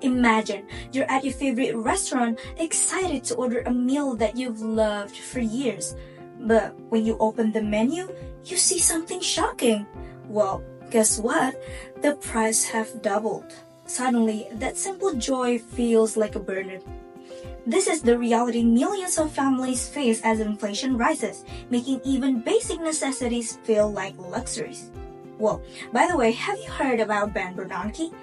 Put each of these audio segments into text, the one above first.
Imagine you're at your favorite restaurant, excited to order a meal that you've loved for years. But when you open the menu, you see something shocking. Well, guess what? The price have doubled. Suddenly, that simple joy feels like a burden. This is the reality millions of families face as inflation rises, making even basic necessities feel like luxuries. Well, by the way, have you heard about Ben Bernanke,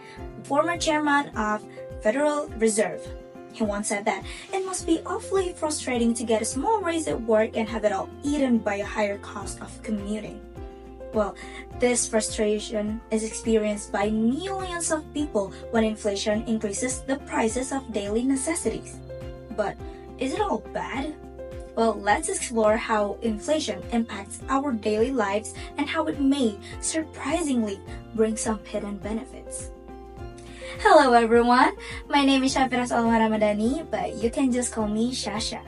former chairman of Federal Reserve? He once said that it must be awfully frustrating to get a small raise at work and have it all eaten by a higher cost of commuting. Well, this frustration is experienced by millions of people when inflation increases the prices of daily necessities. But is it all bad? Well, let's explore how inflation impacts our daily lives and how it may, surprisingly, bring some hidden benefits. Hello everyone, my name is Shafira Salma Ramadhani, but you can just call me Shasha.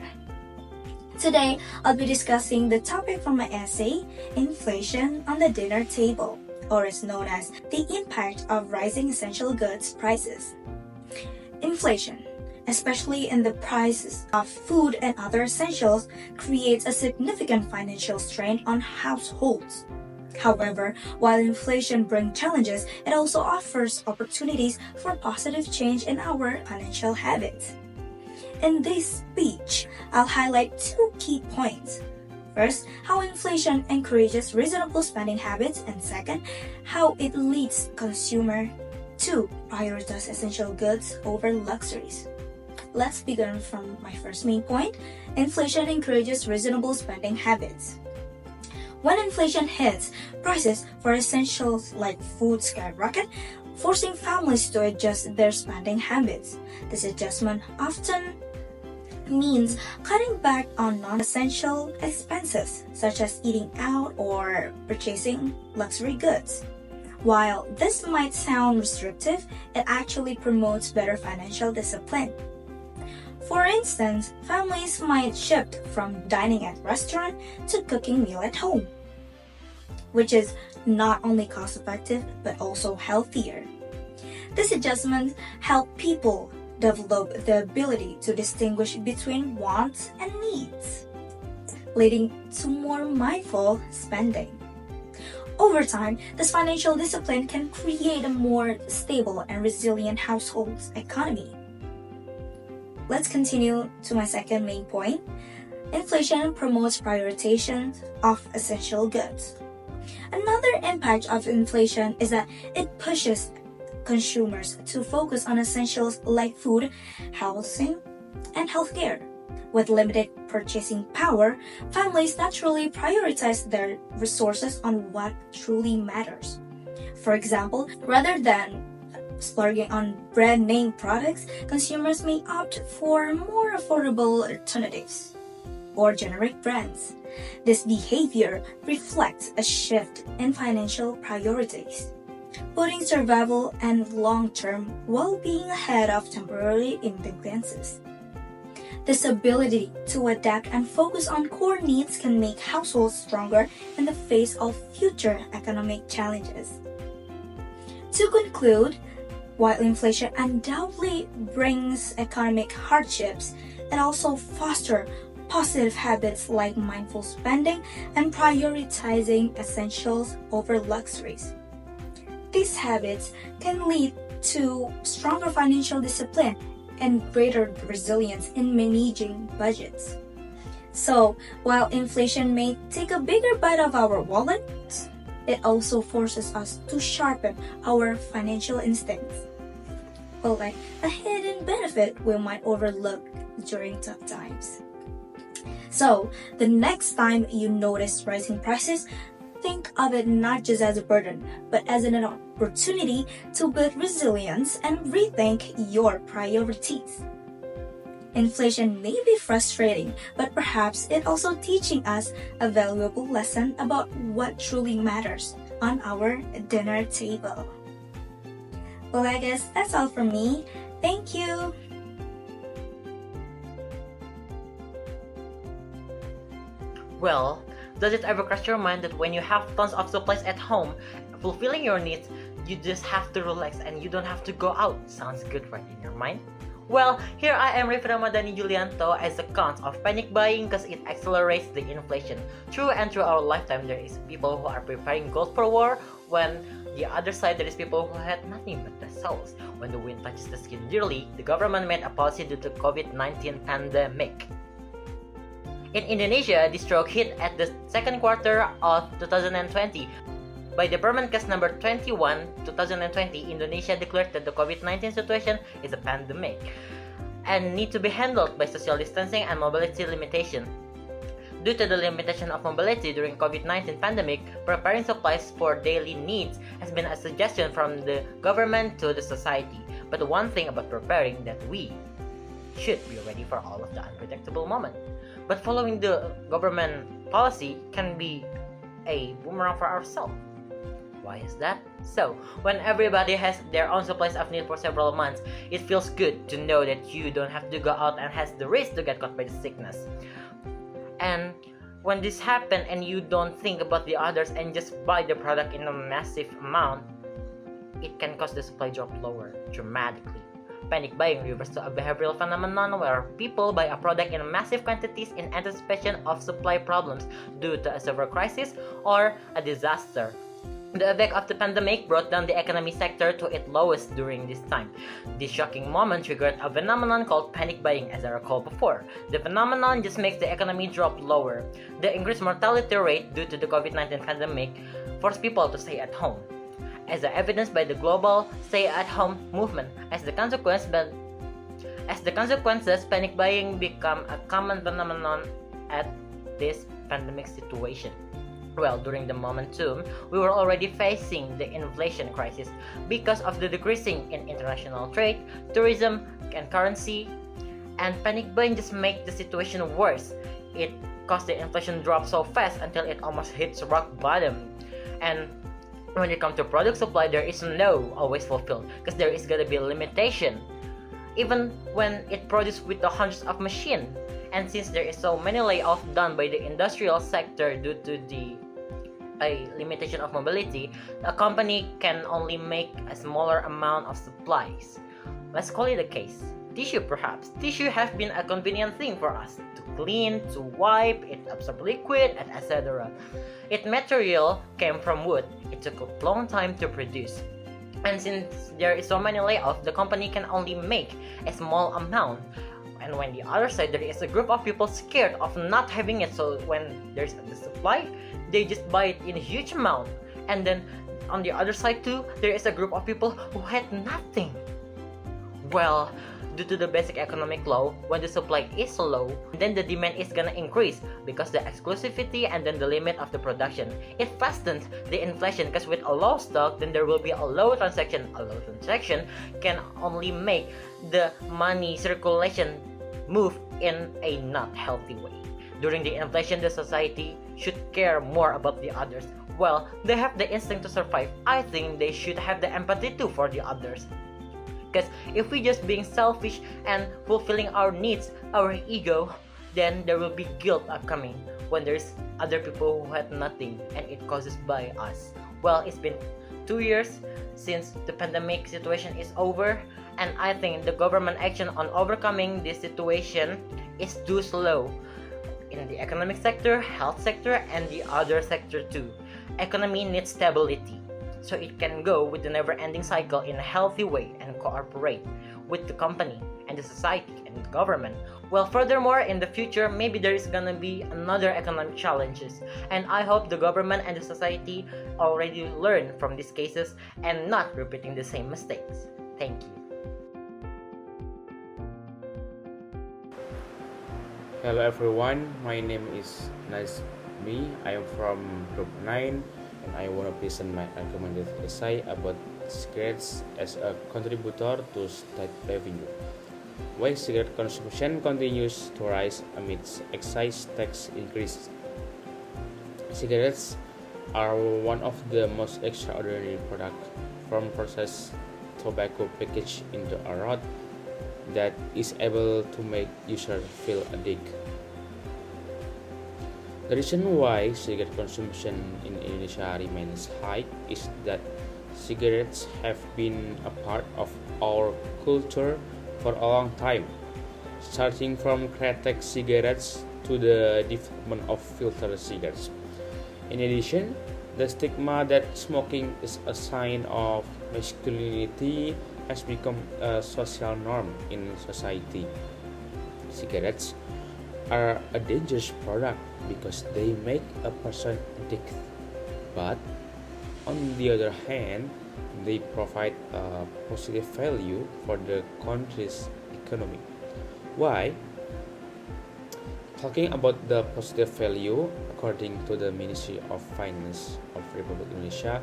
Today, I'll be discussing the topic from my essay, Inflation on the Dinner Table, or is known as the impact of rising essential goods prices. Inflation, especially in the prices of food and other essentials, creates a significant financial strain on households. However, while inflation brings challenges, it also offers opportunities for positive change in our financial habits. In this speech, I'll highlight two key points. First, how inflation encourages reasonable spending habits, and second, how it leads consumers to prioritize essential goods over luxuries. Let's begin from my first main point. Inflation encourages reasonable spending habits. When inflation hits, prices for essentials like food skyrocket, forcing families to adjust their spending habits. This adjustment often means cutting back on non-essential expenses, such as eating out or purchasing luxury goods. While this might sound restrictive, it actually promotes better financial discipline. For instance, families might shift from dining at restaurant to cooking meal at home, which is not only cost-effective but also healthier. This adjustment helps people develop the ability to distinguish between wants and needs, leading to more mindful spending. Over time, this financial discipline can create a more stable and resilient household's economy. Let's continue to my second main point. Inflation promotes prioritization of essential goods. Another impact of inflation is that it pushes consumers to focus on essentials like food, housing, and healthcare. With limited purchasing power, families naturally prioritize their resources on what truly matters. For example, rather than splurging on brand name products, consumers may opt for more affordable alternatives or generic brands. This behavior reflects a shift in financial priorities, putting survival and long-term well-being ahead of temporary indulgences. This ability to adapt and focus on core needs can make households stronger in the face of future economic challenges. To conclude, while inflation undoubtedly brings economic hardships, it also fosters positive habits like mindful spending and prioritizing essentials over luxuries. These habits can lead to stronger financial discipline and greater resilience in managing budgets. So, while inflation may take a bigger bite of our wallets, it also forces us to sharpen our financial instincts. Well, like a hidden benefit we might overlook during tough times. So, the next time you notice rising prices, think of it not just as a burden, but as an opportunity to build resilience and rethink your priorities. Inflation may be frustrating, but perhaps it also teaching us a valuable lesson about what truly matters on our dinner table. Well, I guess that's all from me. Thank you! Well, does it ever cross your mind that when you have tons of supplies at home fulfilling your needs, you just have to relax and you don't have to go out. Sounds good, right, in your mind? Well, here I am, Rify Ramadhani Julianto, as a cons of panic buying because it accelerates the inflation. Through and through our lifetime, there is people who are preparing gold for war, when the other side there is people who had nothing but their souls. When the wind touches the skin dearly, the government made a policy due to COVID-19 pandemic. In Indonesia, the stroke hit at the second quarter of 2020. By Department Case number 21, 2020, Indonesia declared that the COVID-19 situation is a pandemic and need to be handled by social distancing and mobility limitation. Due to the limitation of mobility during COVID-19 pandemic, preparing supplies for daily needs has been a suggestion from the government to the society. But one thing about preparing that we should be ready for all of the unpredictable moment. But following the government policy can be a boomerang for ourselves. Why is that? So, when everybody has their own supplies of need for several months, it feels good to know that you don't have to go out and has the risk to get caught by the sickness. And when this happens and you don't think about the others and just buy the product in a massive amount, it can cause the supply drop lower dramatically. Panic buying refers to a behavioral phenomenon where people buy a product in massive quantities in anticipation of supply problems due to a severe crisis or a disaster. The effect of the pandemic brought down the economy sector to its lowest during this time. This shocking moment triggered a phenomenon called panic buying, as I recall before. The phenomenon just makes the economy drop lower. The increased mortality rate due to the COVID-19 pandemic forced people to stay at home, as evidenced by the global stay-at-home movement. As the consequences, panic buying became a common phenomenon at this pandemic situation. Well, during the momentum, we were already facing the inflation crisis because of the decreasing in international trade, tourism, and currency, and panic buying just made the situation worse. It caused the inflation drop so fast until it almost hits rock bottom. And when it comes to product supply, there is no always fulfilled because there is gonna be a limitation, even when it produced with the hundreds of machines. And since there is so many layoffs done by the industrial sector due to the limitation of mobility, a company can only make a smaller amount of supplies. Let's call it a case. Tissue perhaps. Tissue has been a convenient thing for us to clean, to wipe, it absorbs liquid, and etc. Its material came from wood. It took a long time to produce. And since there is so many layoffs, the company can only make a small amount. And when the other side, there is a group of people scared of not having it, so when there's the supply, they just buy it in a huge amount. And then on the other side too, there is a group of people who had nothing. Well, due to the basic economic law, when the supply is low, then the demand is gonna increase because the exclusivity and then the limit of the production. It fastens the inflation because with a low stock, then there will be a low transaction. A low transaction can only make the money circulation move in a not healthy way. During the inflation, the society should care more about the others. Well, they have the instinct to survive. I think they should have the empathy too for the others. Because if we just being selfish and fulfilling our needs, our ego, then there will be guilt upcoming when there's other people who had nothing and it causes by us. Well, it's been 2 years since the pandemic situation is over, and I think the government action on overcoming this situation is too slow in the economic sector, health sector, and the other sector too. Economy needs stability, so it can go with the never-ending cycle in a healthy way and cooperate with the company and the society and the government. Well, furthermore, in the future, maybe there is gonna be another economic challenges, and I hope the government and the society already learn from these cases and not repeating the same mistakes. Thank you. Hello everyone, my name is Nazmi. I am from Group 9 and I want to present my recommended essay about cigarettes as a contributor to state revenue. Why cigarette consumption continues to rise amidst excise tax increase. Cigarettes are one of the most extraordinary products from processed tobacco packaged into a rod that is able to make users feel addicted. The reason why cigarette consumption in Indonesia remains high is that cigarettes have been a part of our culture for a long time, starting from kretek cigarettes to the development of filter cigarettes. In addition, the stigma that smoking is a sign of masculinity has become a social norm in society. Cigarettes are a dangerous product because they make a person addicted. But on the other hand, they provide a positive value for the country's economy. Why? Talking about the positive value, according to the Ministry of Finance of Republic Indonesia,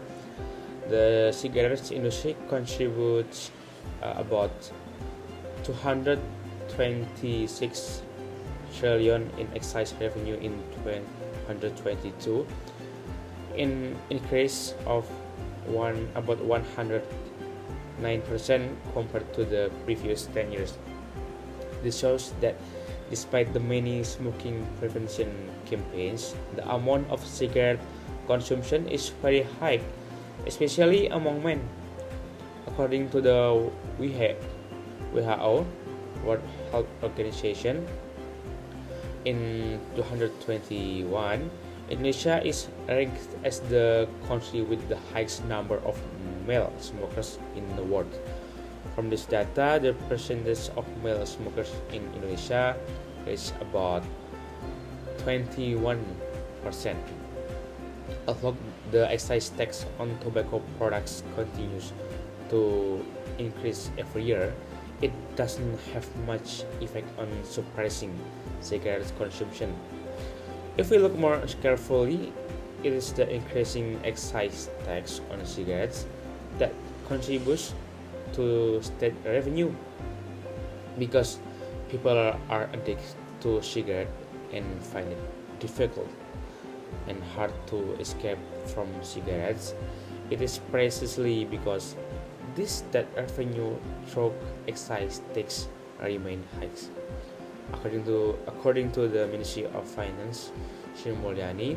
the cigarettes industry contributes about 226 trillion in excise revenue in 2022, an increase of about 109% compared to the previous 10 years. This shows that despite the many smoking prevention campaigns, the amount of cigarette consumption is very high, especially among men. According to the WHO, World Health Organization, in 2021, Indonesia is ranked as the country with the highest number of male smokers in the world. From this data, the percentage of male smokers in Indonesia is about 21%. Although the excise tax on tobacco products continues to increase every year, it doesn't have much effect on suppressing cigarette consumption. If we look more carefully, it is the increasing excise tax on cigarettes that contributes to state revenue, because people are addicted to cigarette and find it difficult and hard to escape from cigarettes. It is precisely because this that revenue through excise tax remain high. According to the Ministry of Finance, Sri Mulyani,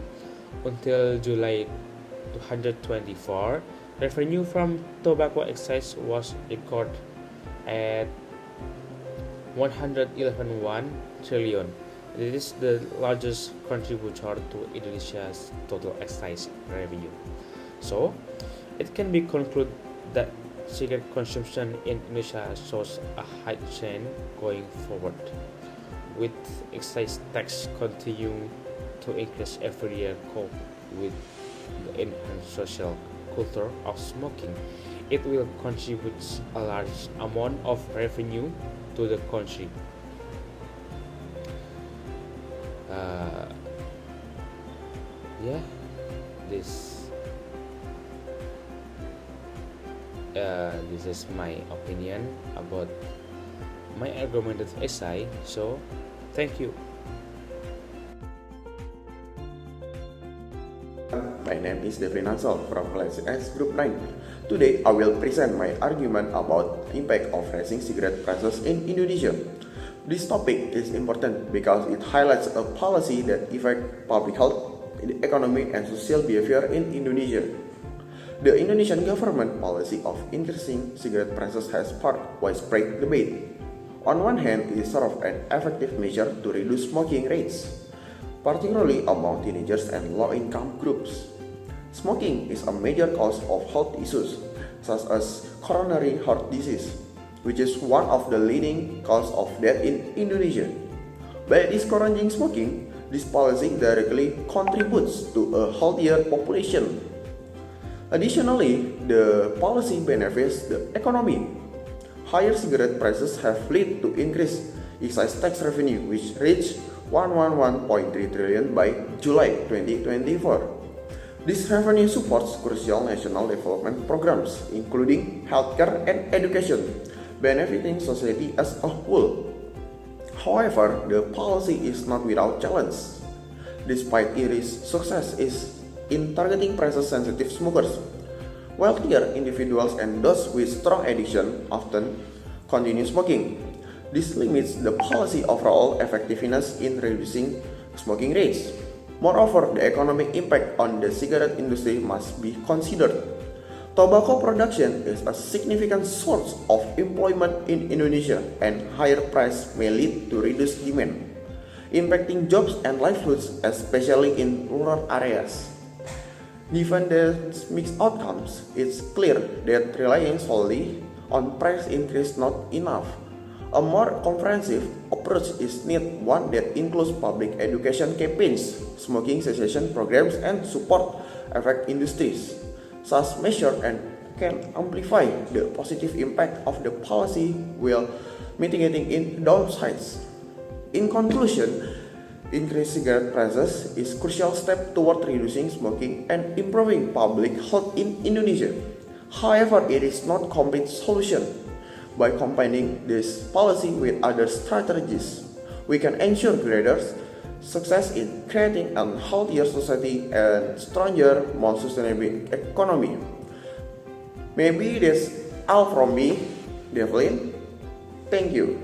until July 2024, revenue from tobacco excise was recorded at 111 trillion. It is the largest contributor to Indonesia's total excise revenue. So, it can be concluded that cigarette consumption in Indonesia shows a high trend going forward, with excise tax continuing to increase every year coupled with the enhanced social culture of smoking. It will contribute a large amount of revenue to the country. Yeah, this is my opinion about my argumented essay. So, thank you. My name is Devin Ansel from class S Group 9. Today, I will present my argument about the impact of rising cigarette prices in Indonesia. This topic is important because it highlights a policy that affects public health, the economy, and social behavior in Indonesia. The Indonesian government policy of increasing cigarette prices has sparked widespread debate. On one hand, it is sort of an effective measure to reduce smoking rates, particularly among teenagers and low-income groups. Smoking is a major cause of health issues, such as coronary heart disease, which is one of the leading causes of death in Indonesia. By discouraging smoking, this policy directly contributes to a healthier population. Additionally, the policy benefits the economy. Higher cigarette prices have led to increased excise tax revenue, which reached 111.3 trillion by July 2024. This revenue supports crucial national development programs, including healthcare and education, benefiting society as a whole. However, the policy is not without challenge. Despite its success in targeting price-sensitive smokers, wealthier individuals and those with strong addiction often continue smoking. This limits the policy overall effectiveness in reducing smoking rates. Moreover, the economic impact on the cigarette industry must be considered. Tobacco production is a significant source of employment in Indonesia, and higher price may lead to reduced demand, impacting jobs and livelihoods, especially in rural areas. Given the mixed outcomes, it's clear that relying solely on price increase not enough. A more comprehensive approach is needed, one that includes public education campaigns, smoking cessation programs, and support affect industries. Such measures can amplify the positive impact of the policy while mitigating its downsides. In conclusion, increased cigarette prices is a crucial step toward reducing smoking and improving public health in Indonesia. However, it is not a complete solution. By combining this policy with other strategies, we can ensure greater success in creating a healthier society and stronger, more sustainable economy. Maybe that's all from me, Devlin. Thank you.